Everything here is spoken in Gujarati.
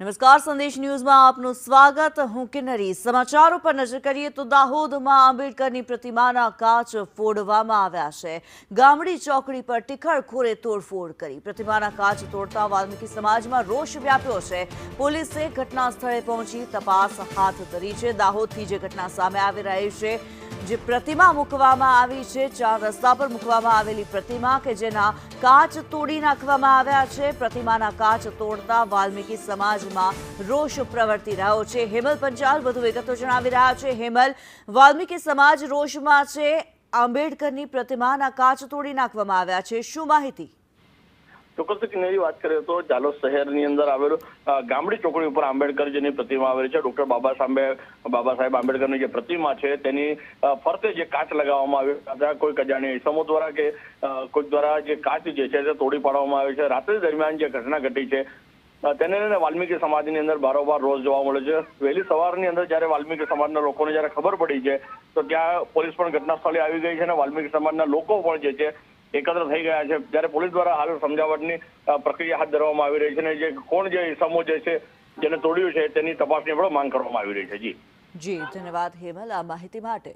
નમસ્કાર, સંદેશ ન્યૂઝમાં આપનું સ્વાગત. હું કિન્નરી. સમાચારો પર નજર કરીએ તો દાહોદમાં આંબેડકરની પ્રતિમાના કાચ ફોડવામાં આવ્યા છે. ગામડી ચોકડી પર ટીખળખોરે તોડફોડ કરી પ્રતિમાના કાચ તોડતા વાલ્મીકી સમાજમાં રોષ વ્યાપ્યો છે. પોલીસે ઘટના સ્થળે પહોંચી તપાસ હાથ ધરી છે. દાહોદથી જે ઘટના સામે આવી રહી છે, જે પ્રતિમા મૂકવામાં આવી છે, 4 રસ્તા પર મૂકવામાં આવેલી પ્રતિમા કે જેના કાચ તોડી નાખવામાં આવ્યા છે. પ્રતિમાના કાચ તોડતા વાલ્મીકી સમાજમાં રોષ પ્રવર્તી રહ્યો છે. હેમલ પંચાલ વધુ વિગતો જણાવી રહ્યા છે. હેમલ, વાલ્મીકી સમાજ રોષમાં છે. આંબેડકરની પ્રતિમાના કાચ તોડી નાખવામાં આવ્યા છે. શું માહિતી? ચોક્કસ કિન્નરી, વાત કરીએ તો જાલોદ શહેરની અંદર આવેલું ગામડી ચોકડી ઉપર આંબેડકરજીની પ્રતિમા આવેલી છે. ડોક્ટર બાબા સાહેબ આંબેડકરની જે પ્રતિમા છે તેની ફરતે જે કાચ લગાવવામાં આવ્યો હતા, કોઈક અજાણ્યા ઇસમો દ્વારા કે કોઈક દ્વારા જે કાચ જે છે તે તોડી પાડવામાં આવે છે. રાત્રિ દરમિયાન જે ઘટના ઘટી છે તેને લઈને વાલ્મીકી સમાજની અંદર બારોબાર રોષ જોવા મળે છે. વહેલી સવારની અંદર જ્યારે વાલ્મીકી સમાજના લોકોને જ્યારે ખબર પડી છે તો ત્યાં પોલીસ પણ ઘટના સ્થળે આવી ગઈ છે અને વાલ્મીકી સમાજના લોકો પણ જે છે એકત્ર થઈ ગયા છે. જ્યારે પોલીસ દ્વારા હાલ સમજાવટની પ્રક્રિયા હાથ ધરવામાં આવી રહી છે અને જે કોણ જે ઇસમો જે છે જેને તોડ્યું છે તેની તપાસની પણ માંગ કરવામાં આવી રહી છે. જી ધન્યવાદ હેમલ આ માહિતી માટે.